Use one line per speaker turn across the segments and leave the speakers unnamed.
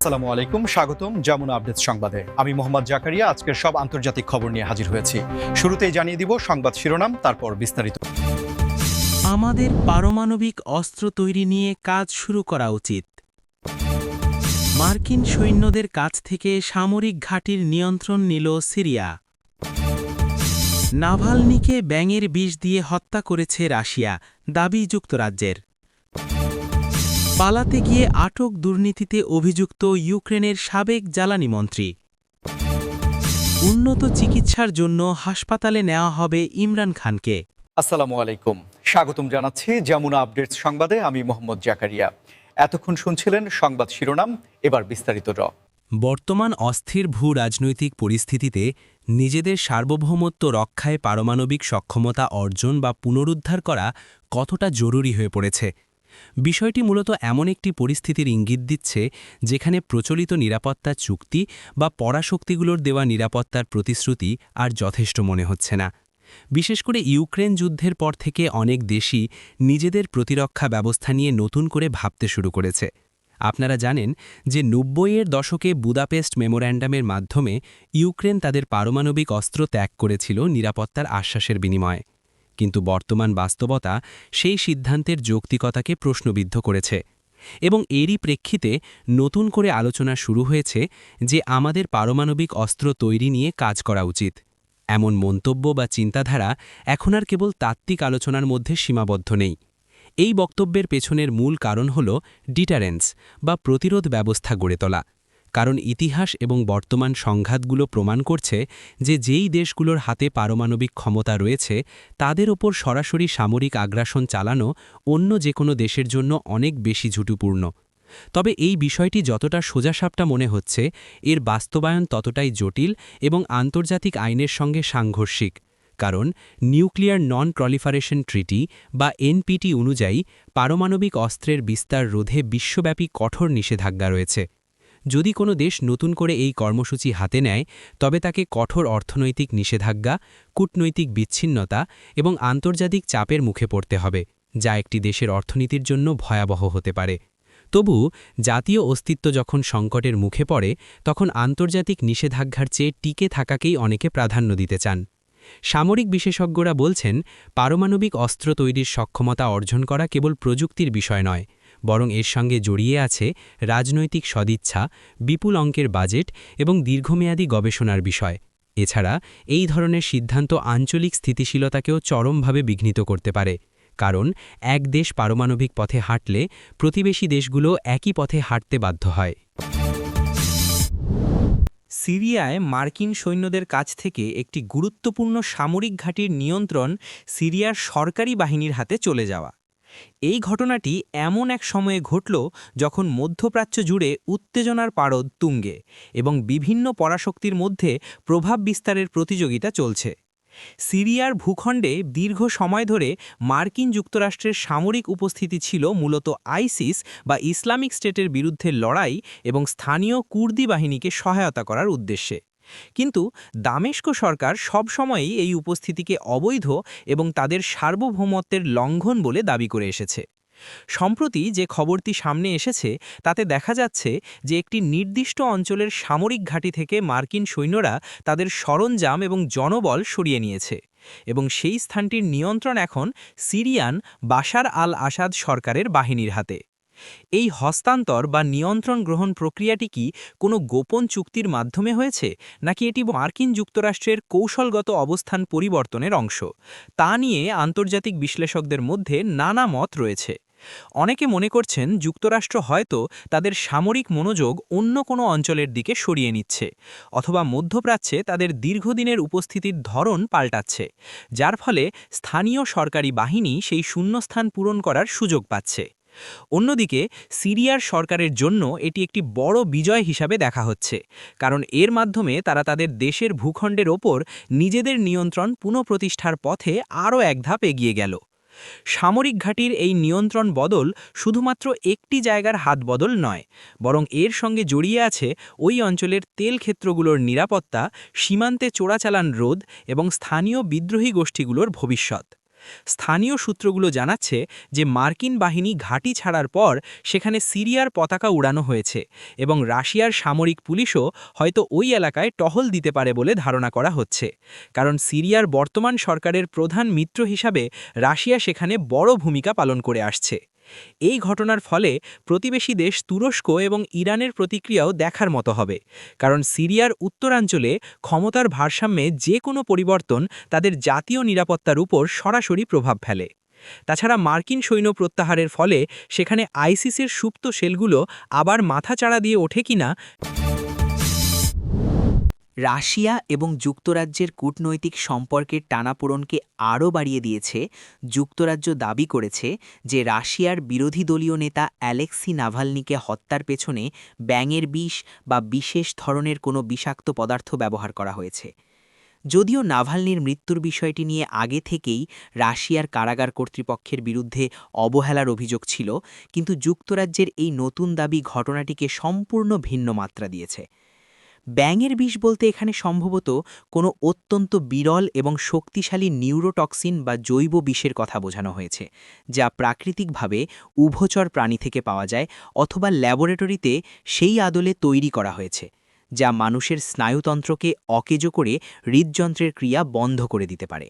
আসসালামু আলাইকুম, স্বাগতম যমুনা আপডেটস সংবাদে। আমি মোহাম্মদ জাকারিয়া আজকের সব আন্তর্জাতিক খবর নিয়ে হাজির হয়েছি। শুরুতেই জানিয়ে দিব সংবাদ শিরোনাম, তারপর বিস্তারিত।
আমাদের পারমাণবিক অস্ত্র তৈরি নিয়ে কাজ শুরু করা উচিত। মার্কিন সৈন্যদের কাছ থেকে সামরিক ঘাঁটির নিয়ন্ত্রণ নিল সিরিয়া। নাভালনিকে ব্যাঙের বিষ দিয়ে হত্যা করেছে রাশিয়া, দাবি যুক্তরাজ্যের। পালাতে গিয়ে আটক দুর্নীতিতে অভিযুক্ত ইউক্রেনের সাবেক জ্বালানি মন্ত্রী। উন্নত চিকিৎসার জন্য হাসপাতালে নেওয়া হবে ইমরান খানকে।
আসসালামু আলাইকুম, স্বাগতম জানাচ্ছি যমুনা আপডেটস সংবাদে। আমি মোহাম্মদ জাকারিয়া। এতক্ষণ শুনছিলেন সংবাদ শিরোনাম, এবার বিস্তারিত।
বর্তমান অস্থির ভূ রাজনৈতিক পরিস্থিতিতে নিজেদের সার্বভৌমত্ব রক্ষায় পারমাণবিক সক্ষমতা অর্জন বা পুনরুদ্ধার করা কতটা জরুরি হয়ে পড়েছে। বিষয়টি মূলত এমন একটি পরিস্থিতির ইঙ্গিত দিচ্ছে যেখানে প্রচলিত নিরাপত্তা চুক্তি বা পরাশক্তিগুলোর দেওয়া নিরাপত্তার প্রতিশ্রুতি আর যথেষ্ট মনে হচ্ছে না। বিশেষ করে ইউক্রেন যুদ্ধের পর থেকে অনেক দেশই নিজেদের প্রতিরক্ষা ব্যবস্থা নিয়ে নতুন করে ভাবতে শুরু করেছে। আপনারা জানেন যে ৯০-এর দশকে বুদাপেস্ট মেমোর্যান্ডামের মাধ্যমে ইউক্রেন তাদের পারমাণবিক অস্ত্র ত্যাগ করেছিল নিরাপত্তার আশ্বাসের বিনিময়ে। কিন্তু বর্তমান বাস্তবতা সেই সিদ্ধান্তের যৌক্তিকতাকে প্রশ্নবিদ্ধ করেছে এবং এরই প্রেক্ষিতে নতুন করে আলোচনা শুরু হয়েছে যে আমাদের পারমাণবিক অস্ত্র তৈরি নিয়ে কাজ করা উচিত। এমন মন্তব্য বা চিন্তাধারা এখন আর কেবল তাত্ত্বিক আলোচনার মধ্যে সীমাবদ্ধ নেই। এই বক্তব্যের পেছনের মূল কারণ হল ডিটারেন্স বা প্রতিরোধ ব্যবস্থা গড়ে তোলা। কারণ ইতিহাস এবং বর্তমান সংঘাতগুলো প্রমাণ করছে যে যেই দেশগুলোর হাতে পারমাণবিক ক্ষমতা রয়েছে তাদের ওপর সরাসরি সামরিক আগ্রাসন চালানো অন্য যে কোনো দেশের জন্য অনেক বেশি ঝুঁকিপূর্ণ। তবে এই বিষয়টি যতটা সোজাসাপটা মনে হচ্ছে, এর বাস্তবায়ন ততটাই জটিল এবং আন্তর্জাতিক আইনের সঙ্গে সাংঘর্ষিক। কারণ নিউক্লিয়ার নন প্রলিফারেশন ট্রিটি বা এনপিটি অনুযায়ী পারমাণবিক অস্ত্রের বিস্তার রোধে বিশ্বব্যাপী কঠোর নিষেধাজ্ঞা রয়েছে। যদি কোনো দেশ নতুন করে এই কর্মসূচি হাতে নেয় তবে তাকে কঠোর অর্থনৈতিক নিষেধাজ্ঞা, কূটনৈতিক বিচ্ছিন্নতা এবং আন্তর্জাতিক চাপের মুখে পড়তে হবে, যা একটি দেশের অর্থনীতির জন্য ভয়াবহ হতে পারে। তবু জাতীয় অস্তিত্ব যখন সংকটের মুখে পড়ে তখন আন্তর্জাতিক নিষেধাজ্ঞার চেয়ে টিকে থাকাকেই অনেকে প্রাধান্য দিতে চান। সামরিক বিশেষজ্ঞরা বলছেন, পারমাণবিক অস্ত্র তৈরির সক্ষমতা অর্জন করা কেবল প্রযুক্তির বিষয় নয়, বরং এর সঙ্গে জড়িয়ে আছে রাজনৈতিক সদিচ্ছা, বিপুল অঙ্কের বাজেট এবং দীর্ঘমেয়াদী গবেষণার বিষয়। এছাড়া এই ধরনের সিদ্ধান্ত আঞ্চলিক স্থিতিশীলতাকেও চরমভাবে বিঘ্নিত করতে পারে। কারণ এক দেশ পারমাণবিক পথে হাঁটলে প্রতিবেশী দেশগুলো একই পথে হাঁটতে বাধ্য হয়। সিরিয়ায় মার্কিন সৈন্যদের কাছ থেকে একটি গুরুত্বপূর্ণ সামরিক ঘাঁটির নিয়ন্ত্রণ সিরিয়ার সরকারি বাহিনীর হাতে চলে যাওয়া। এই ঘটনাটি এমন এক সময়ে ঘটল যখন মধ্যপ্রাচ্য জুড়ে উত্তেজনার পারদ তুঙ্গে এবং বিভিন্ন পরাশক্তির মধ্যে প্রভাব বিস্তারের প্রতিযোগিতা চলছে। সিরিয়ার ভূখণ্ডে দীর্ঘ সময় ধরে মার্কিন যুক্তরাষ্ট্রের সামরিক উপস্থিতি ছিল মূলত আইসিস বা ইসলামিক স্টেটের বিরুদ্ধে লড়াই এবং স্থানীয় কুর্দি বাহিনীকে সহায়তা করার উদ্দেশ্যে। কিন্তু দামেস্ক সরকার সবসময়ই এই উপস্থিতিকে অবৈধ এবং তাদের সার্বভৌমত্বের লঙ্ঘন বলে দাবি করে এসেছে। সম্প্রতি যে খবরটি সামনে এসেছে তাতে দেখা যাচ্ছে যে একটি নির্দিষ্ট অঞ্চলের সামরিক ঘাঁটি থেকে মার্কিন সৈন্যরা তাদের সরঞ্জাম এবং জনবল সরিয়ে নিয়েছে এবং সেই স্থানটির নিয়ন্ত্রণ এখন সিরিয়ান বাশার আল আসাদ সরকারের বাহিনীর হাতে। এই হস্তান্তর বা নিয়ন্ত্রণ গ্রহণ প্রক্রিয়াটি কি কোনো গোপন চুক্তির মাধ্যমে হয়েছে, নাকি এটি মার্কিন যুক্তরাষ্ট্রের কৌশলগত অবস্থান পরিবর্তনের অংশ, তা নিয়ে আন্তর্জাতিক বিশ্লেষকদের মধ্যে নানা মত রয়েছে। অনেকে মনে করছেন যুক্তরাষ্ট্র হয়তো তাদের সামরিক মনোযোগ অন্য কোনো অঞ্চলের দিকে সরিয়ে নিচ্ছে, অথবা মধ্যপ্রাচ্যে তাদের দীর্ঘদিনের উপস্থিতির ধরন পাল্টাচ্ছে, যার ফলে স্থানীয় সরকারি বাহিনী সেই শূন্যস্থান পূরণ করার সুযোগ পাচ্ছে। অন্যদিকে সিরিয়ার সরকারের জন্য এটি একটি বড় বিজয় হিসাবে দেখা হচ্ছে, কারণ এর মাধ্যমে তারা তাদের দেশের ভূখণ্ডের ওপর নিজেদের নিয়ন্ত্রণ পুনঃপ্রতিষ্ঠার পথে আরও এক ধাপ এগিয়ে গেল। সামরিক ঘাঁটির এই নিয়ন্ত্রণ বদল শুধুমাত্র একটি জায়গার হাত বদল নয়, বরং এর সঙ্গে জড়িয়ে আছে ওই অঞ্চলের তেল ক্ষেত্রগুলোর নিরাপত্তা, সীমান্তে চোরাচালান রোধ এবং স্থানীয় বিদ্রোহী গোষ্ঠীগুলোর ভবিষ্যৎ। স্থানীয় সূত্রগুলো জানাচ্ছে যে মার্কিন বাহিনী ঘাঁটি ছাড়ার পর সেখানে সিরিয়ার পতাকা উড়ানো হয়েছে এবং রাশিয়ার সামরিক পুলিশও হয়তো ওই এলাকায় টহল দিতে পারে বলে ধারণা করা হচ্ছে, কারণ সিরিয়ার বর্তমান সরকারের প্রধান মিত্র হিসাবে রাশিয়া সেখানে বড় ভূমিকা পালন করে আসছে। এই ঘটনার ফলে প্রতিবেশী দেশ তুরস্ক এবং ইরানের প্রতিক্রিয়াও দেখার মতো হবে, কারণ সিরিয়ার উত্তরাঞ্চলে ক্ষমতার ভারসাম্যে যে কোনো পরিবর্তন তাদের জাতীয় নিরাপত্তার উপর সরাসরি প্রভাব ফেলে। তাছাড়া মার্কিন সৈন্য প্রত্যাহারের ফলে সেখানে আইসিসের সুপ্ত সেলগুলো আবার মাথাচাড়া দিয়ে ওঠে কিনা।
রাশিয়া এবং যুক্তরাজ্যের কূটনৈতিক সম্পর্কের টানাপোড়েনকে আরও বাড়িয়ে দিয়েছে। যুক্তরাজ্য দাবি করেছে যে রাশিয়ার বিরোধী দলীয় নেতা অ্যালেক্সি নাভালনিকে হত্যার পেছনে ব্যাঙের বিষ বা বিশেষ ধরনের কোনো বিষাক্ত পদার্থ ব্যবহার করা হয়েছে। যদিও নাভালনির মৃত্যুর বিষয়টি নিয়ে আগে থেকেই রাশিয়ার কারাগার কর্তৃপক্ষের বিরুদ্ধে অবহেলার অভিযোগ ছিল, কিন্তু যুক্তরাজ্যের এই নতুন দাবি ঘটনাটিকে সম্পূর্ণ ভিন্ন মাত্রা দিয়েছে। ব্যাঙের বিষ বলতে এখানে সম্ভবত কোনো অত্যন্ত বিরল এবং শক্তিশালী নিউরোটক্সিন বা জৈব বিষের কথা বোঝানো হয়েছে, যা প্রাকৃতিকভাবে উভচর প্রাণী থেকে পাওয়া যায় অথবা ল্যাবরেটরিতে সেই আদলে তৈরি করা হয়েছে, যা মানুষের স্নায়ুতন্ত্রকে অকেজো করে হৃদযন্ত্রের ক্রিয়া বন্ধ করে দিতে পারে।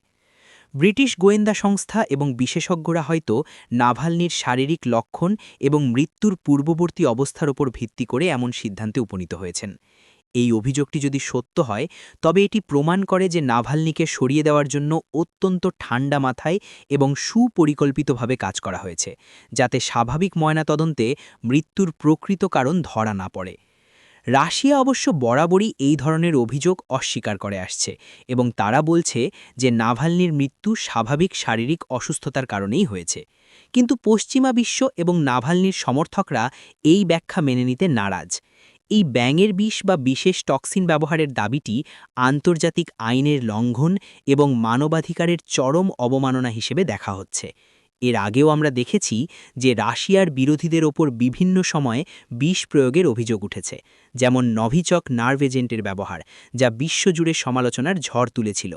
ব্রিটিশ গোয়েন্দা সংস্থা এবং বিশেষজ্ঞরা হয়তো নাভালনির শারীরিক লক্ষণ এবং মৃত্যুর পূর্ববর্তী অবস্থার উপর ভিত্তি করে এমন সিদ্ধান্তে উপনীত হয়েছেন। এই অভিযোগটি যদি সত্য হয়, তবে এটি প্রমাণ করে যে নাভালনিকে সরিয়ে দেওয়ার জন্য অত্যন্ত ঠান্ডা মাথায় এবং সুপরিকল্পিতভাবে কাজ করা হয়েছে, যাতে স্বাভাবিক ময়নাতদন্তে মৃত্যুর প্রকৃত কারণ ধরা না পড়ে। রাশিয়া অবশ্য বরাবরই এই ধরনের অভিযোগ অস্বীকার করে আসছে এবং তারা বলছে যে নাভালনির মৃত্যু স্বাভাবিক শারীরিক অসুস্থতার কারণেই হয়েছে। কিন্তু পশ্চিমা বিশ্ব এবং নাভালনির সমর্থকরা এই ব্যাখ্যা মেনে নিতে নারাজ। এই ব্যাঙের বিষ বা বিশেষ টক্সিন ব্যবহারের দাবিটি আন্তর্জাতিক আইনের লঙ্ঘন এবং মানবাধিকারের চরম অবমাননা হিসেবে দেখা হচ্ছে। এর আগেও আমরা দেখেছি যে রাশিয়ার বিরোধীদের ওপর বিভিন্ন সময়ে বিষ প্রয়োগের অভিযোগ উঠেছে, যেমন নভিচক নার্ভ এজেন্টের ব্যবহার, যা বিশ্বজুড়ে সমালোচনার ঝড় তুলেছিল।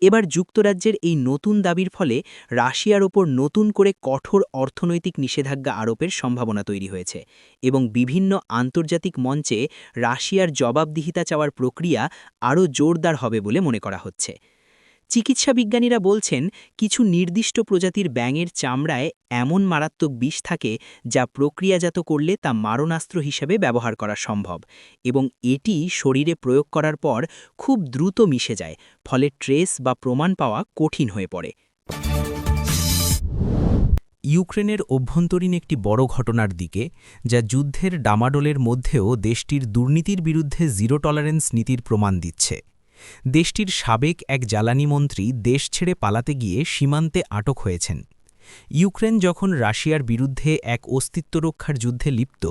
এবার যুক্তরাজ্যের এই নতুন দাবির ফলে রাশিয়ার ওপর নতুন করে কঠোর অর্থনৈতিক নিষেধাজ্ঞা আরোপের সম্ভাবনা তৈরি হয়েছে এবং বিভিন্ন আন্তর্জাতিক মঞ্চে রাশিয়ার জবাবদিহিতা চাওয়ার প্রক্রিয়া আরও জোরদার হবে বলে মনে করা হচ্ছে। চিকিৎসা বিজ্ঞানীরা বলছেন, কিছু নির্দিষ্ট প্রজাতির ব্যাঙের চামড়ায় এমন মারাত্মক বিষ থাকে যা প্রক্রিয়াজাত করলে তা মারণাস্ত্র হিসেবে ব্যবহার করা সম্ভব এবং এটি শরীরে প্রয়োগ করার পর খুব দ্রুত মিশে যায়, ফলে ট্রেস বা প্রমাণ পাওয়া কঠিন হয়ে পড়ে।
ইউক্রেনের অভ্যন্তরীণ একটি বড় ঘটনার দিকে, যা যুদ্ধের ডামাডোলের মধ্যেও দেশটির দুর্নীতির বিরুদ্ধে জিরো টলারেন্স নীতির প্রমাণ দিচ্ছে। দেশটির সাবেক এক জ্বালানি মন্ত্রী দেশ ছেড়ে পালাতে গিয়ে সীমান্তে আটক হয়েছেন। ইউক্রেন যখন রাশিয়ার বিরুদ্ধে এক অস্তিত্ব রক্ষার যুদ্ধে লিপ্ত,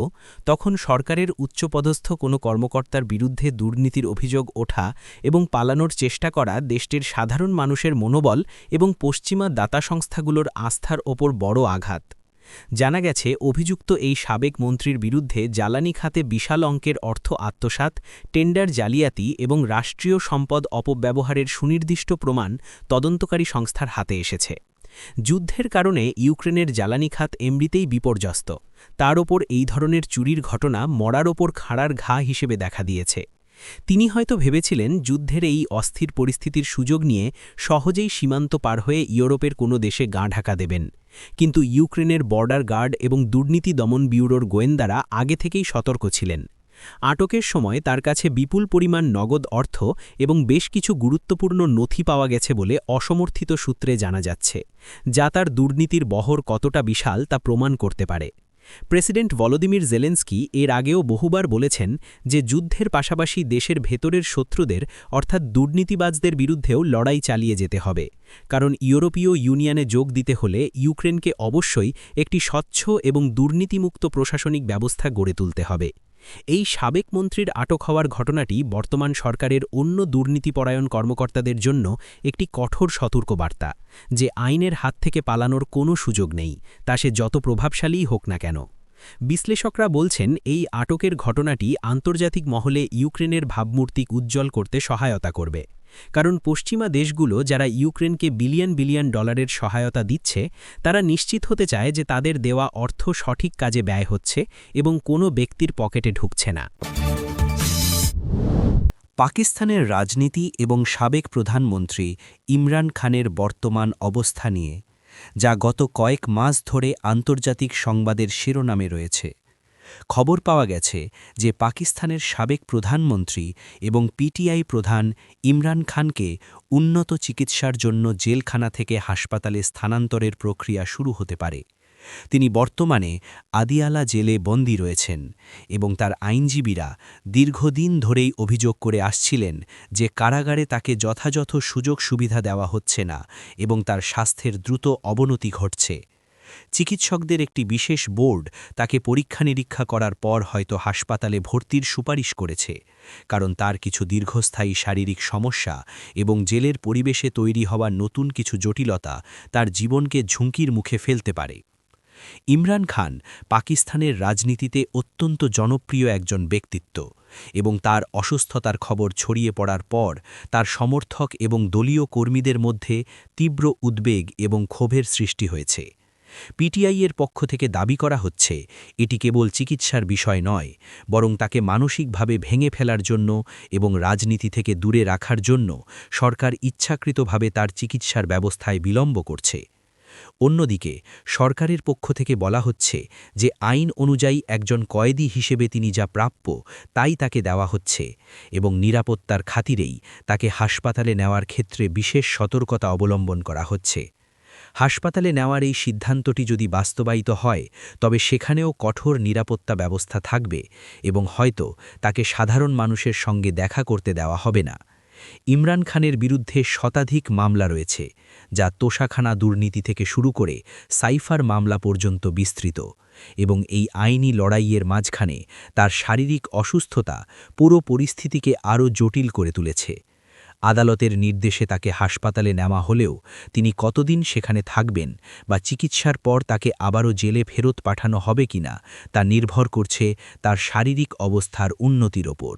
তখন সরকারের উচ্চপদস্থ কোনো কর্মকর্তার বিরুদ্ধে দুর্নীতির অভিযোগ ওঠা এবং পালানোর চেষ্টা করা দেশটির সাধারণ মানুষের মনোবল এবং পশ্চিমা দাতা সংস্থাগুলোর আস্থার ওপর বড় আঘাত। জানা গেছে, অভিযুক্ত এই সাবেক মন্ত্রীর বিরুদ্ধে জ্বালানি খাতে বিশাল অঙ্কের অর্থ আত্মসাৎ, টেন্ডার জালিয়াতি এবং রাষ্ট্রীয় সম্পদ অপব্যবহারের সুনির্দিষ্ট প্রমাণ তদন্তকারী সংস্থার হাতে এসেছে। যুদ্ধের কারণে ইউক্রেনের জ্বালানি খাত এমনিতেই বিপর্যস্ত, তার ওপর এই ধরনের চুরির ঘটনা মরার ওপর খাড়ার ঘা হিসেবে দেখা দিয়েছে। তিনি হয়তো ভেবেছিলেন যুদ্ধের এই অস্থির পরিস্থিতির সুযোগ নিয়ে সহজেই সীমান্ত পার হয়ে ইউরোপের কোনো দেশে গা ঢাকা দেবেন, কিন্তু ইউক্রেনের বর্ডার গার্ড এবং দুর্নীতি দমন ব্যুরোর গোয়েন্দারা আগে থেকেই সতর্ক ছিলেন। আটকের সময় তার কাছে বিপুল পরিমাণ নগদ অর্থ এবং বেশ কিছু গুরুত্বপূর্ণ নথি পাওয়া গেছে বলে অসমর্থিত সূত্রে জানা যাচ্ছে, যা তার দুর্নীতির বহর কতটা বিশাল তা প্রমাণ করতে পারে। প্রেসিডেন্ট ভলোদিমির জেলেনস্কি এর আগেও বহুবার বলেছেন যে যুদ্ধের পাশাপাশি দেশের ভেতরের শত্রুদের অর্থাৎ দুর্নীতিবাজদের বিরুদ্ধেও লড়াই চালিয়ে যেতে হবে, কারণ ইউরোপীয় ইউনিয়নে যোগ দিতে হলে ইউক্রেনকে অবশ্যই একটি স্বচ্ছ এবং দুর্নীতিমুক্ত প্রশাসনিক ব্যবস্থা গড়ে তুলতে হবে। এই সাবেক মন্ত্রীর আটক হওয়ার ঘটনাটি বর্তমান সরকারের অন্য দুর্নীতিপরায়ণ কর্মকর্তাদের জন্য একটি কঠোর সতর্কবার্তা যে আইনের হাত থেকে পালানোর কোনো সুযোগ নেই, তা সে যত প্রভাবশালীই হোক না কেন। বিশ্লেষকরা বলছেন, এই আটকের ঘটনাটি আন্তর্জাতিক মহলে ইউক্রেনের ভাবমূর্তি উজ্জ্বল করতে সহায়তা করবে, কারণ পশ্চিমা দেশগুলো যারা ইউক্রেনকে বিলিয়ন বিলিয়ন ডলারের সহায়তা দিচ্ছে তারা নিশ্চিত হতে চায় যে তাদের দেওয়া অর্থ সঠিক কাজে ব্যয় হচ্ছে এবং কোনো ব্যক্তির পকেটে ঢুকছে না। পাকিস্তানের রাজনীতি এবং সাবেক প্রধানমন্ত্রী ইমরান খানের বর্তমান অবস্থা নিয়ে, যা গত কয়েক মাস ধরে আন্তর্জাতিক সংবাদের শিরোনামে রয়েছে। খবর পাওয়া গেছে যে পাকিস্তানের সাবেক প্রধানমন্ত্রী এবং পিটিআই প্রধান ইমরান খানকে উন্নত চিকিৎসার জন্য জেলখানা থেকে হাসপাতালে স্থানান্তরের প্রক্রিয়া শুরু হতে পারে। তিনি বর্তমানে আদিয়ালা জেলে বন্দী রয়েছেন এবং তার আইনজীবীরা দীর্ঘদিন ধরেই অভিযোগ করে আসছিলেন যে কারাগারে তাকে যথাযথ সুযোগ সুবিধা দেওয়া হচ্ছে না এবং তার স্বাস্থ্যের দ্রুত অবনতি ঘটছে। চিকিৎসকদের একটি বিশেষ বোর্ড তাকে পরীক্ষা নিরীক্ষা করার পর হয়তো হাসপাতালে ভর্তির সুপারিশ করেছে, কারণ তার কিছু দীর্ঘস্থায়ী শারীরিক সমস্যা এবং জেলের পরিবেশে তৈরি হওয়া নতুন কিছু জটিলতা তার জীবনকে ঝুঁকির মুখে ফেলতে পারে। ইমরান খান পাকিস্তানের রাজনীতিতে অত্যন্ত জনপ্রিয় একজন ব্যক্তিত্ব এবং তার অসুস্থতার খবর ছড়িয়ে পড়ার পর তার সমর্থক এবং দলীয় কর্মীদের মধ্যে তীব্র উদ্বেগ এবং ক্ষোভের সৃষ্টি হয়েছে। পিটিআইয়ের পক্ষ থেকে দাবি করা হচ্ছে এটি কেবল চিকিৎসার বিষয় নয়, বরং তাকে মানসিকভাবে ভেঙে ফেলার জন্য এবং রাজনীতি থেকে দূরে রাখার জন্য সরকার ইচ্ছাকৃতভাবে তার চিকিৎসার ব্যবস্থায় বিলম্ব করছে। অন্যদিকে সরকারের পক্ষ থেকে বলা হচ্ছে যে আইন অনুযায়ী একজন কয়েদি হিসেবে তিনি যা প্রাপ্য তাই তাকে দেওয়া হচ্ছে এবং নিরাপত্তার খাতিরেই তাকে হাসপাতালে নেওয়ার ক্ষেত্রে বিশেষ সতর্কতা অবলম্বন করা হচ্ছে। হাসপাতালে নেওয়ার এই সিদ্ধান্তটি যদি বাস্তবায়িত হয় তবে সেখানেও কঠোর নিরাপত্তা ব্যবস্থা থাকবে এবং হয়তো তাকে সাধারণ মানুষের সঙ্গে দেখা করতে দেওয়া হবে না। ইমরান খানের বিরুদ্ধে শতাধিক মামলা রয়েছে, যা তোষাখানা দুর্নীতি থেকে শুরু করে সাইফার মামলা পর্যন্ত বিস্তৃত, এবং এই আইনি লড়াইয়ের মাঝখানে তার শারীরিক অসুস্থতা পুরো পরিস্থিতিকে আরও জটিল করে তুলেছে। আদালতের নির্দেশে তাকে হাসপাতালে নেওয়া হলেও তিনি কতদিন সেখানে থাকবেন বা চিকিৎসার পর তাকে আবারও জেলে ফেরত পাঠানো হবে কিনা তা নির্ভর করছে তার শারীরিক অবস্থার উন্নতির ওপর।